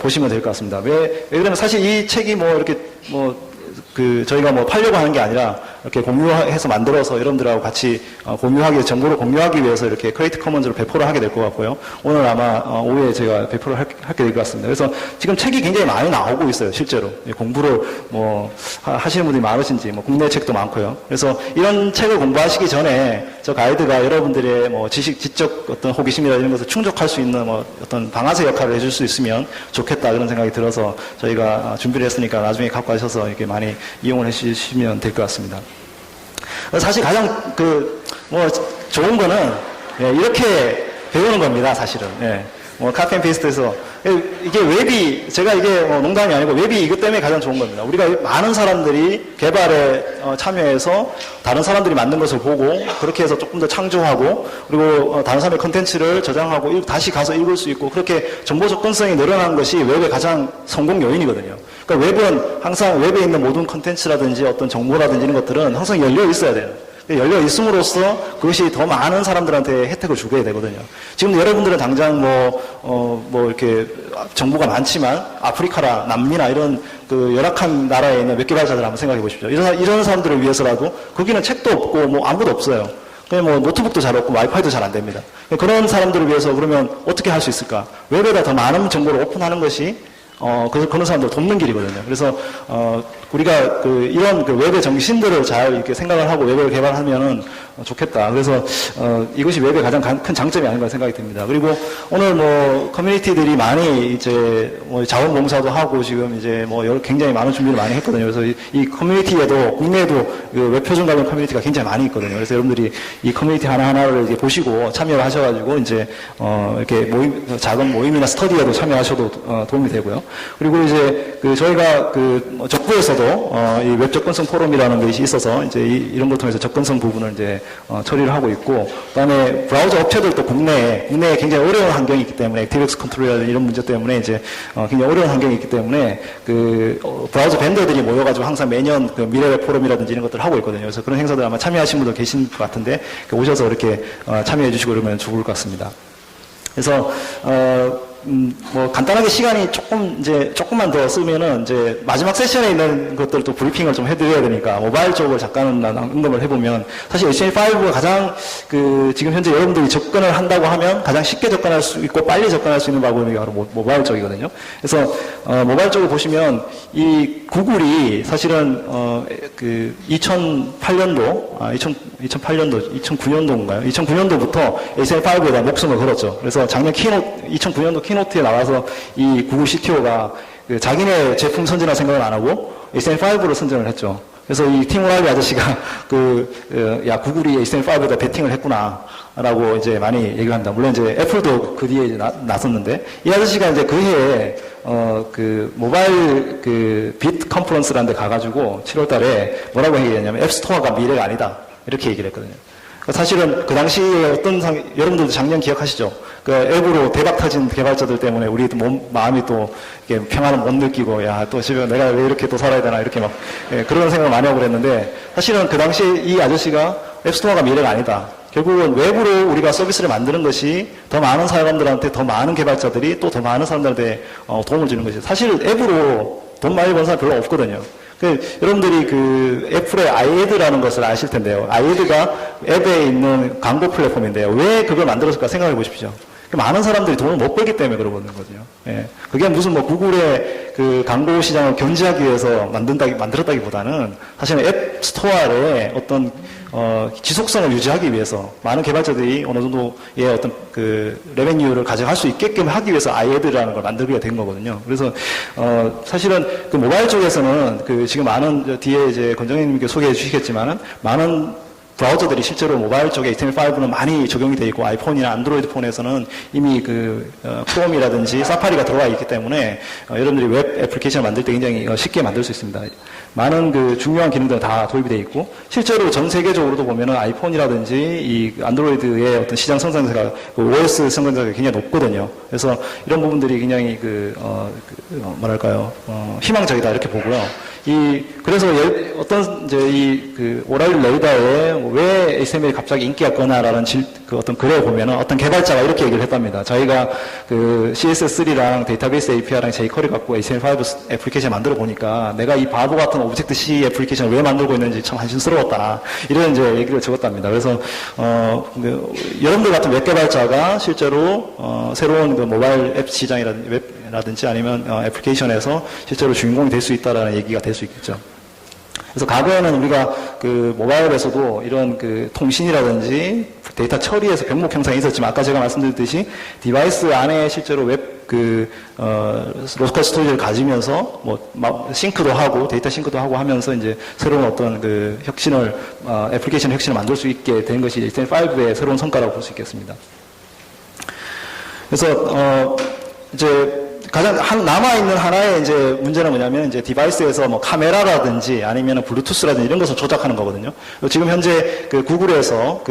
보시면 될 것 같습니다. 왜 그러면 사실 이 책이 저희가 팔려고 하는 게 아니라 이렇게 공유해서 만들어서 여러분들하고 같이 정보를 공유하기 위해서 이렇게 크리에이티브 커먼즈로 배포를 하게 될 것 같고요. 오늘 아마 오후에 제가 배포를 하게 될 것 같습니다. 그래서 지금 책이 굉장히 많이 나오고 있어요, 실제로. 공부를 하시는 분들이 많으신지, 국내 책도 많고요. 그래서 이런 책을 공부하시기 전에 저 가이드가 여러분들의 지적 어떤 호기심이나 이런 것을 충족할 수 있는 어떤 방아쇠 역할을 해줄 수 있으면 좋겠다, 그런 생각이 들어서 저희가 준비를 했으니까 나중에 갖고 가셔서 이렇게 많이 이용을 해주시면 될 것 같습니다. 사실 가장 좋은 거는 이렇게 배우는 겁니다, 사실은. 카피 앤 페이스트에서 이게 웹이, 제가 이게 농담이 아니고 웹이 이것 때문에 가장 좋은 겁니다. 우리가 많은 사람들이 개발에 참여해서 다른 사람들이 만든 것을 보고 그렇게 해서 조금 더 창조하고, 그리고 다른 사람의 컨텐츠를 저장하고 다시 가서 읽을 수 있고, 그렇게 정보 접근성이 늘어나는 것이 웹의 가장 성공 요인이거든요. 그러니까 웹은 항상 웹에 있는 모든 컨텐츠라든지 어떤 정보라든지 이런 것들은 항상 열려 있어야 돼요. 열려 있음으로써 그것이 더 많은 사람들한테 혜택을 주게 되거든요. 지금 여러분들은 당장 이렇게 정보가 많지만 아프리카나 남미나 이런 열악한 나라에 있는 웹 개발자들 한번 생각해 보십시오. 이런 사람들을 위해서라도 거기는 책도 없고 아무것도 없어요. 그냥 뭐 노트북도 잘 없고 와이파이도 잘 안 됩니다. 그런 사람들을 위해서 그러면 어떻게 할 수 있을까? 웹에다 더 많은 정보를 오픈하는 것이 그래서 그런 사람들 돕는 길이거든요. 그래서, 우리가 이런 웹의 정신들을 잘 이렇게 생각을 하고 웹을 개발하면은 좋겠다. 그래서, 이것이 웹의 가장 큰 장점이 아닌가 생각이 듭니다. 그리고 오늘 뭐, 커뮤니티들이 많이 이제 뭐 자원봉사도 하고 지금 이제 뭐 굉장히 많은 준비를 많이 했거든요. 그래서 이 커뮤니티에도, 국내에도 웹표준 관련 커뮤니티가 굉장히 많이 있거든요. 그래서 여러분들이 이 커뮤니티 하나하나를 이제 보시고 참여를 하셔가지고 이제, 이렇게 작은 모임이나 스터디에도 참여하셔도 도움이 되고요. 그리고 이제 저희가 적부에서도 이 웹 접근성 포럼이라는 것이 있어서 이제 이런 걸 통해서 접근성 부분을 이제 처리를 하고 있고, 그다음에 브라우저 업체들도 국내에 굉장히 어려운 환경이 있기 때문에 액티브엑스 컨트롤이라든지 이런 문제 때문에 이제 굉장히 어려운 환경이 있기 때문에 브라우저 벤더들이 모여가지고 항상 매년 미래 웹 포럼이라든지 이런 것들을 하고 있거든요. 그래서 그런 행사들 아마 참여하신 분들 계신 것 같은데 오셔서 이렇게 참여해 주시고 그러면 좋을 것 같습니다. 그래서 뭐 간단하게 시간이 조금만 더 쓰면은 이제 마지막 세션에 있는 것들도 브리핑을 좀 해드려야 되니까 모바일 쪽을 잠깐 언급을 해보면, 사실 HTML5가 가장 지금 현재 여러분들이 접근을 한다고 하면 가장 쉽게 접근할 수 있고 빨리 접근할 수 있는 방법이 바로 모바일 쪽이거든요. 그래서 모바일 쪽을 보시면 이 구글이 사실은 2008년도 2009년도인가요? 2009년도부터 HTML5에다 목숨을 걸었죠. 그래서 작년 2009년도 키노트에 나와서 이 구글 CTO가 자기네 제품 선전할 생각을 안 하고 HTML5를 선전을 했죠. 그래서 이 팀 오라이리 아저씨가 야, 구글이 HTML5에다 베팅을 했구나 라고 이제 많이 얘기를 합니다. 물론 이제 애플도 그 뒤에 이제 나섰는데, 이 아저씨가 이제 그 해에 모바일 빛 컨퍼런스라는 데 가가지고 7월 달에 뭐라고 얘기했냐면 앱스토어가 미래가 아니다, 이렇게 얘기를 했거든요. 사실은 그 당시에 여러분들도 작년 기억하시죠? 앱으로 대박 터진 개발자들 때문에 우리 마음이 또 이렇게 평안을 못 느끼고, 야, 또 집에 내가 왜 이렇게 또 살아야 되나, 이렇게 그런 생각을 많이 하고 그랬는데, 사실은 그 당시에 이 아저씨가 앱스토어가 미래가 아니다. 결국은 웹으로 우리가 서비스를 만드는 것이 더 많은 사람들한테, 더 많은 개발자들이 또 더 많은 사람들한테 도움을 주는 것이, 사실 앱으로 돈 많이 버는 사람 별로 없거든요. 여러분들이 애플의 아이애드라는 것을 아실 텐데요. 아이애드가 앱에 있는 광고 플랫폼인데요. 왜 그걸 만들었을까 생각해 보십시오. 많은 사람들이 돈을 못 벌기 때문에 그러는 거죠. 예. 그게 무슨 구글의 광고 시장을 견제하기 위해서 만들었다기보다는 사실은 앱 스토어의 어떤 지속성을 유지하기 위해서 많은 개발자들이 어느 정도의 어떤 레베뉴를 가져갈 수 있게끔 하기 위해서 아이애드라는 걸 만들게 된 거거든요. 그래서 사실은 모바일 쪽에서는 지금 많은 뒤에 이제 권정희님께 소개해 주시겠지만은 많은 브라우저들이 실제로 모바일 쪽에 HTML5는 많이 적용이 되어 있고, 아이폰이나 안드로이드 폰에서는 이미 크롬이라든지 사파리가 들어와 있기 때문에 여러분들이 웹 애플리케이션을 만들 때 굉장히 쉽게 만들 수 있습니다. 많은 중요한 기능들은 다 도입이 되어 있고, 실제로 전 세계적으로도 보면은 아이폰이라든지 이 안드로이드의 어떤 시장 성장세가 OS 성장세가 굉장히 높거든요. 그래서 이런 부분들이 굉장히 뭐랄까요, 희망적이다 이렇게 보고요. 그래서 어떤 오라일리 레이더에 왜 HTML이 갑자기 인기가 끄나라는 어떤 글에 보면은 어떤 개발자가 이렇게 얘기를 했답니다. 저희가 CSS3랑 데이터베이스 API랑 jQuery 갖고 HTML5 애플리케이션 만들어 보니까 내가 이 바보 같은 오브젝트-C 애플리케이션을 왜 만들고 있는지 참 한심스러웠다, 이런 이제 얘기를 적었답니다. 그래서 여러분들 같은 웹 개발자가 실제로 새로운 모바일 앱 시장이라든지 아니면 애플리케이션에서 실제로 주인공이 될 수 있다라는 얘기가 될 수 있겠죠. 그래서 과거에는 우리가 모바일에서도 이런 통신이라든지 데이터 처리에서 병목 형상이 있었지만, 아까 제가 말씀드렸듯이 디바이스 안에 실제로 웹 로컬 스토리지를 가지면서 싱크도 하고 데이터 싱크도 하고 하면서 이제 새로운 어떤 혁신을 애플리케이션 혁신을 만들 수 있게 된 것이 HTML5의 새로운 성과라고 볼 수 있겠습니다. 그래서 이제 가장 남아있는 하나의 이제 문제는 뭐냐면, 이제 디바이스에서 카메라라든지 아니면 블루투스라든지 이런 것을 조작하는 거거든요. 지금 현재 구글에서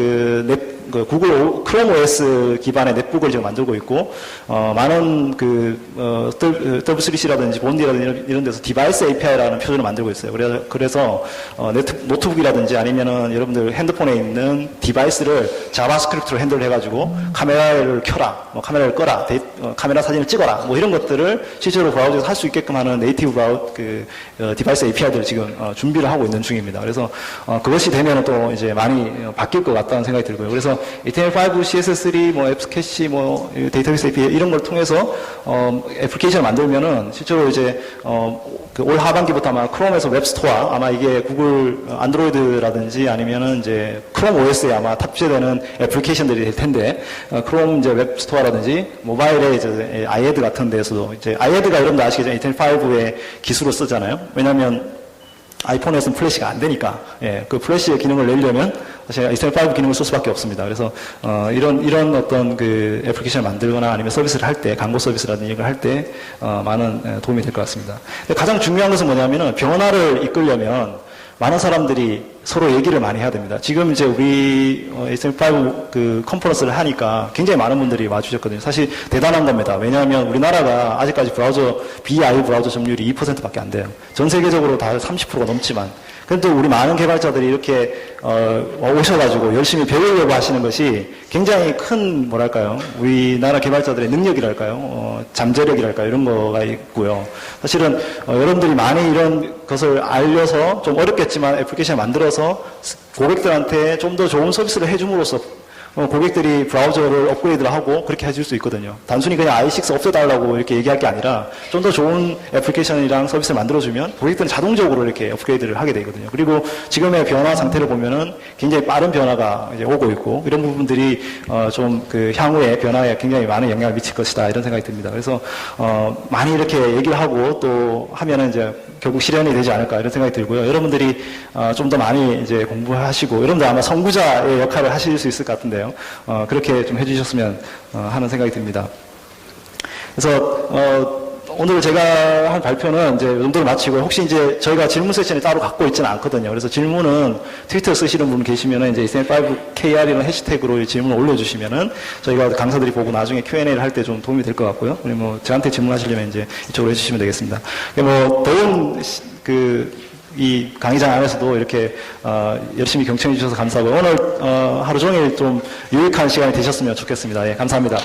그 구글 크롬 OS 기반의 넷북을 지금 만들고 있고, 많은 W3C라든지 본디라든지 이런 데서 디바이스 API라는 표준을 만들고 있어요. 그래서 노트북이라든지 아니면은 여러분들 핸드폰에 있는 디바이스를 자바스크립트로 핸들을 해가지고 카메라를 켜라, 뭐 카메라를 꺼라, 카메라 사진을 찍어라, 뭐 이런 것들을 실제로 브라우저에서 할 수 있게끔 하는 네이티브 디바이스 API들을 지금 준비를 하고 있는 중입니다. 그래서 그것이 되면 또 이제 많이 바뀔 것 같다는 생각이 들고요. 그래서 HTML5, CSS3, 뭐 앱스캐시, 뭐 데이터베이스 API 이런 걸 통해서 애플리케이션을 만들면은 실제로 이제 올 하반기부터 아마 크롬에서 웹스토어, 아마 이게 구글 안드로이드라든지 아니면은 이제 크롬 OS에 아마 탑재되는 애플리케이션들이 될 텐데, 크롬 이제 웹스토어라든지 모바일에 이제 아이애드 같은 데서도 이제 아이애드가 여러분들 아시겠죠? HTML5의 기술을 쓰잖아요. 왜냐하면 아이폰에서는 플래시가 안 되니까, 예, 그 플래시의 기능을 내려면 사실 HTML5 기능을 쓸 수밖에 없습니다. 그래서 이런 어떤 그 애플리케이션을 만들거나 아니면 서비스를 할 때, 광고 서비스라든지 이걸 할 때 많은 도움이 될 것 같습니다. 근데 가장 중요한 것은 뭐냐면은 변화를 이끌려면 많은 사람들이 서로 얘기를 많이 해야 됩니다. 지금 이제 우리 HTML5 그 컨퍼런스를 하니까 굉장히 많은 분들이 와주셨거든요. 사실 대단한 겁니다. 왜냐하면 우리나라가 아직까지 BI 브라우저 점유율이 2%밖에 안 돼요. 전 세계적으로 다 30%가 넘지만. 그런데 우리 많은 개발자들이 이렇게 오셔가지고 열심히 배우려고 하시는 것이 굉장히 큰 뭐랄까요, 우리나라 개발자들의 능력이랄까요, 잠재력이랄까요, 이런 거가 있고요. 사실은 여러분들이 많이 이런 것을 알려서 좀 어렵겠지만 애플리케이션을 만들어서 고객들한테 좀 더 좋은 서비스를 해줌으로써 고객들이 브라우저를 업그레이드를 하고 그렇게 해줄 수 있거든요. 단순히 그냥 i6 없애달라고 이렇게 얘기할 게 아니라 좀 더 좋은 애플리케이션이랑 서비스를 만들어주면 고객들은 자동적으로 이렇게 업그레이드를 하게 되거든요. 그리고 지금의 변화 상태를 보면은 굉장히 빠른 변화가 이제 오고 있고, 이런 부분들이 좀 그 향후에 변화에 굉장히 많은 영향을 미칠 것이다, 이런 생각이 듭니다. 그래서 많이 이렇게 얘기를 하고 또 하면은 이제 결국 실현이 되지 않을까, 이런 생각이 들고요. 여러분들이 좀 더 많이 이제 공부하시고, 여러분들 아마 선구자의 역할을 하실 수 있을 것 같은데요. 그렇게 좀 해주셨으면 하는 생각이 듭니다. 그래서 오늘 제가 한 발표는 이제 이 정도로 마치고, 혹시 이제 저희가 질문 세션이 따로 갖고 있지는 않거든요. 그래서 질문은 트위터 쓰시는 분 계시면은 이제 HTML5KR이라는 해시태그로 질문을 올려주시면은 저희가 강사들이 보고 나중에 Q&A를 할 때 좀 도움이 될 것 같고요. 그리고 뭐 저한테 질문하시려면 이제 이쪽으로 해주시면 되겠습니다. 뭐 더운 이 강의장 안에서도 이렇게 열심히 경청해 주셔서 감사하고요. 오늘 하루 종일 좀 유익한 시간이 되셨으면 좋겠습니다. 예, 감사합니다.